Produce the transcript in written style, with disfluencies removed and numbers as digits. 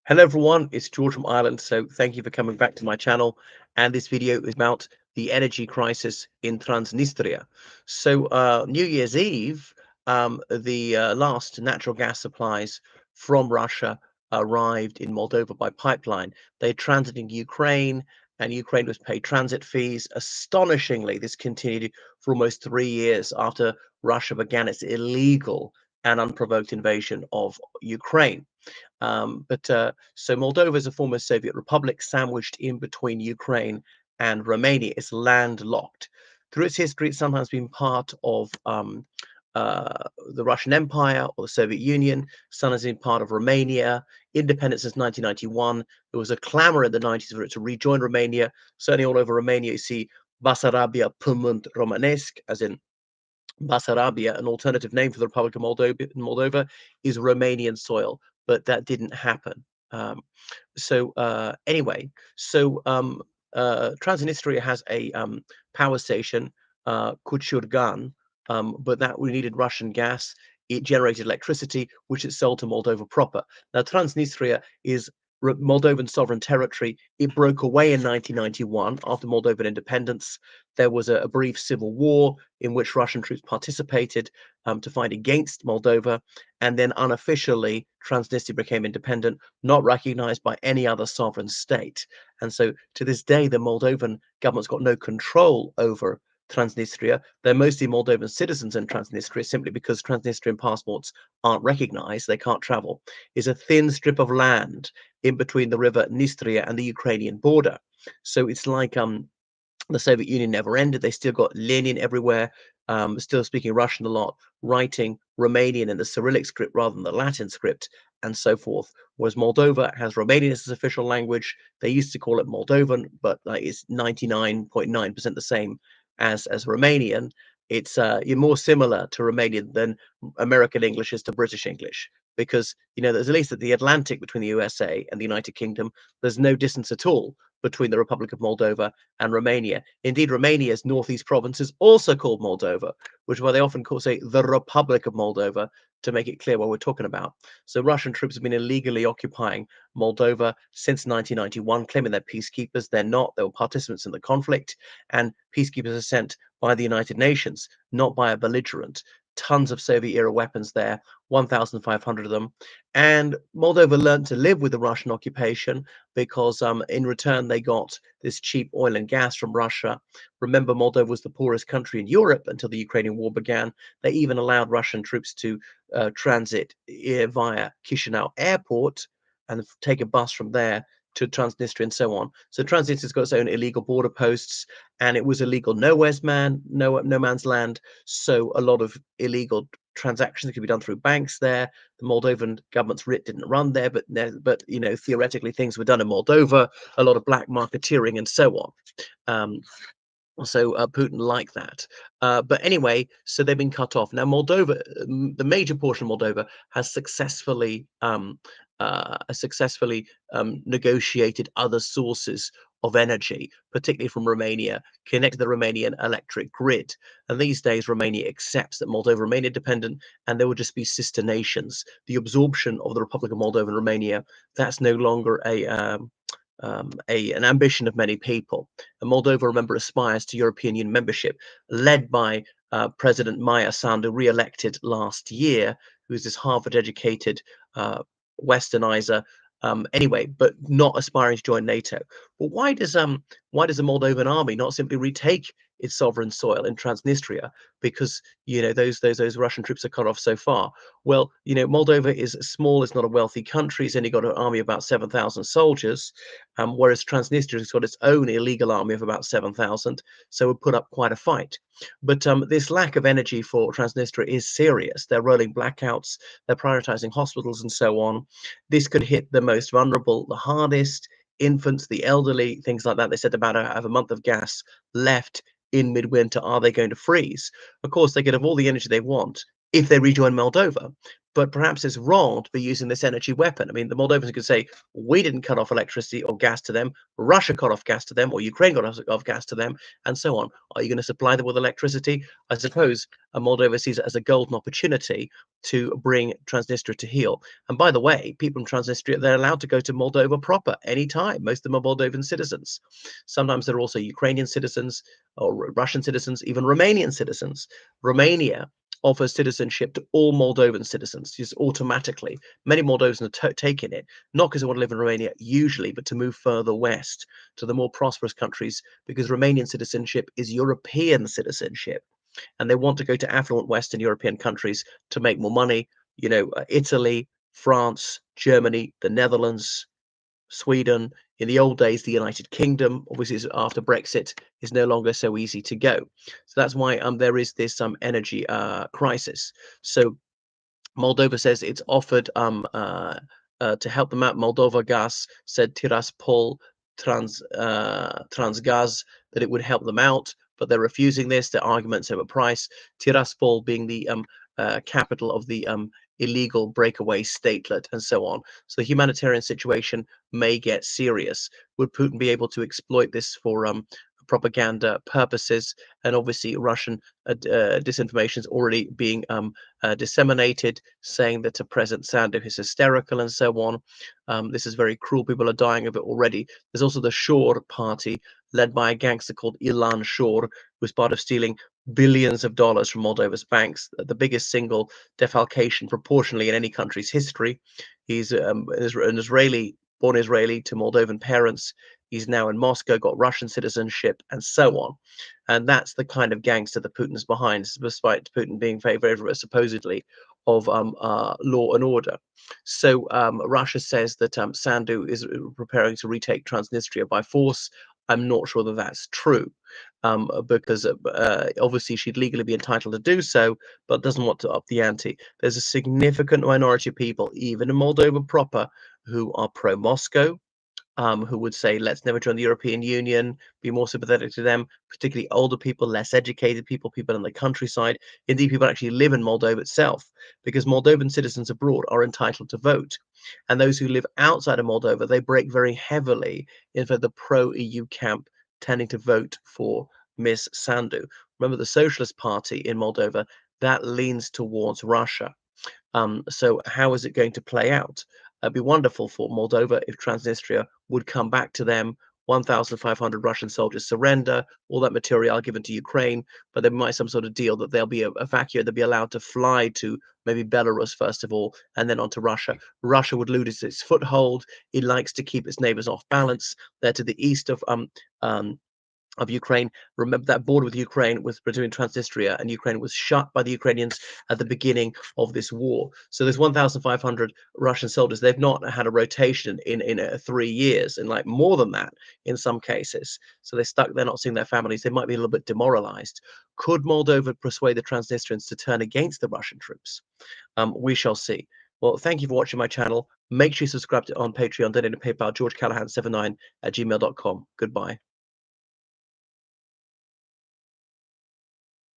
Hello everyone, it's George from Ireland. So thank you for coming back to my channel. And this video is about the energy crisis in Transnistria. So New Year's Eve, the last natural gas supplies from Russia arrived in Moldova by pipeline. They transited Ukraine, and Ukraine was paid transit fees. Astonishingly, this continued for almost 3 years after Russia began its illegal and unprovoked invasion of Ukraine. So Moldova is a former Soviet republic sandwiched in between Ukraine and Romania. It's landlocked. Through its history, it's sometimes been part of the Russian Empire or the Soviet Union. Sometimes been part of Romania. Independence since 1991. There was a clamor in the 90s for it to rejoin Romania. Certainly all over Romania, you see Basarabia Pământ Românesc, as in Basarabia, an alternative name for the Republic of Moldova, is Romanian soil, but that didn't happen. Anyway, so Transnistria has a power station, Kuchurgan, but that we needed Russian gas. It generated electricity, which it sold to Moldova proper. Now, Transnistria is Moldovan sovereign territory. It broke away in 1991 after Moldovan independence. There was a brief civil war in which Russian troops participated to fight against Moldova, and then unofficially Transnistria became independent, not recognized by any other sovereign state. And so to this day, the Moldovan government's got no control over Transnistria. They're mostly Moldovan citizens in Transnistria simply because Transnistrian passports aren't recognized. They can't travel. It's a thin strip of land in between the river Nistria and the Ukrainian border. So it's like the Soviet Union never ended. They still got Lenin everywhere, still speaking Russian a lot, writing Romanian in the Cyrillic script rather than the Latin script, and so forth. Whereas Moldova has Romanian as its official language. They used to call it Moldovan, but it's 99.9% the same as Romanian. It's you're more similar to Romanian than American English is to British English, because there's at least at the Atlantic between the USA and the United Kingdom. There's no distance at all between the Republic of Moldova and Romania. Indeed, Romania's northeast province is also called Moldova, which is why they often say the Republic of Moldova to make it clear what we're talking about. So Russian troops have been illegally occupying Moldova since 1991, claiming they're peacekeepers. They're not. They were participants in the conflict, and peacekeepers are sent by the United Nations, not by a belligerent. Tons of Soviet-era weapons there, 1,500 of them. And Moldova learned to live with the Russian occupation because in return they got this cheap oil and gas from Russia. Remember, Moldova was the poorest country in Europe until the Ukrainian war began. They even allowed Russian troops to transit via Chisinau airport and take a bus from there to Transnistria and so on. So Transnistria's got its own illegal border posts, and it was illegal no man's land. So a lot of illegal transactions could be done through banks there. The Moldovan government's writ didn't run there, but theoretically things were done in Moldova. A lot of black marketeering and so on. Putin liked that. But anyway, so they've been cut off. Now, Moldova, the major portion of Moldova has successfully negotiated other sources of energy, particularly from Romania, connect to the Romanian electric grid. And these days, Romania accepts that Moldova remain independent, and there will just be sister nations. The absorption of the Republic of Moldova and Romania, that's no longer an ambition of many people. And Moldova, remember, aspires to European Union membership, led by President Maia Sandu, re-elected last year, who's this Harvard-educated Westernizer. Anyway, but not aspiring to join NATO. But why does the Moldovan army not simply retake its sovereign soil in Transnistria? Because those Russian troops are cut off so far. Well, Moldova is small; it's not a wealthy country. It's only got an army of about 7,000 soldiers, whereas Transnistria has got its own illegal army of about 7,000. So it would put up quite a fight. But this lack of energy for Transnistria is serious. They're rolling blackouts. They're prioritizing hospitals and so on. This could hit the most vulnerable, the hardest, infants, the elderly, things like that. They said about have a month of gas left in midwinter. Are they going to freeze? Of course, they could have all the energy they want if they rejoin Moldova. but perhaps it's wrong to be using this energy weapon. I mean, the Moldovans could say, we didn't cut off electricity or gas to them, Russia cut off gas to them, or Ukraine cut off gas to them, and so on. Are you going to supply them with electricity? I suppose Moldova sees it as a golden opportunity to bring Transnistria to heel. And by the way, people in Transnistria, they're allowed to go to Moldova proper anytime. Most of them are Moldovan citizens. Sometimes they're also Ukrainian citizens or Russian citizens, even Romanian citizens. Romania offers citizenship to all Moldovan citizens, just automatically. Many Moldovans are taking it, not because they want to live in Romania usually, but to move further west to the more prosperous countries, because Romanian citizenship is European citizenship. And they want to go to affluent Western European countries to make more money. Italy, France, Germany, the Netherlands, Sweden. In the old days, the United Kingdom, obviously after Brexit, is no longer so easy to go. So that's why there is this energy crisis. So Moldova says it's offered to help them out. Moldova Gas said Tiraspol Transgaz that it would help them out, but they're refusing this. Their arguments over price. Tiraspol being the capital of the illegal breakaway statelet and so on. So the humanitarian situation may get serious. Would Putin be able to exploit this for propaganda purposes? And obviously Russian disinformation is already being disseminated, saying that President Sandu is hysterical and so on. This is very cruel. People are dying of it already. There's also the Shor party, led by a gangster called Ilan Shor, who's part of stealing billions of dollars from Moldova's banks, the biggest single defalcation proportionally in any country's history. He's an Israeli, born Israeli to Moldovan parents. He's now in Moscow, got Russian citizenship, and so on. And that's the kind of gangster that Putin is behind, despite Putin being very, very supposedly of law and order. So Russia says that Sandu is preparing to retake Transnistria by force. I'm not sure that that's true, because obviously she'd legally be entitled to do so, but doesn't want to up the ante. There's a significant minority of people, even in Moldova proper, who are pro-Moscow, who would say, let's never join the European Union, be more sympathetic to them, particularly older people, less educated people, people in the countryside. Indeed, people actually live in Moldova itself, because Moldovan citizens abroad are entitled to vote. And those who live outside of Moldova, they break very heavily into the pro-EU camp, tending to vote for Miss Sandu. Remember, the Socialist Party in Moldova, that leans towards Russia. So how is it going to play out? It'd be wonderful for Moldova if Transnistria would come back to them. 1,500 Russian soldiers surrender, all that material given to Ukraine, but there might be some sort of deal that they'll be evacuated, they'll be allowed to fly to maybe Belarus first of all, and then on to Russia. Russia would lose its foothold. It likes to keep its neighbors off balance. They're to the east of Ukraine. Remember that border with Ukraine was between Transnistria and Ukraine was shut by the Ukrainians at the beginning of this war. So there's 1,500 Russian soldiers. They've not had a rotation in 3 years, and like more than that in some cases. So they're stuck. They're not seeing their families. They might be a little bit demoralized. Could Moldova persuade the Transnistrians to turn against the Russian troops? We shall see. Well, thank you for watching my channel. Make sure you subscribe to on Patreon, donate to PayPal, georgecallahan79 at gmail.com. Goodbye.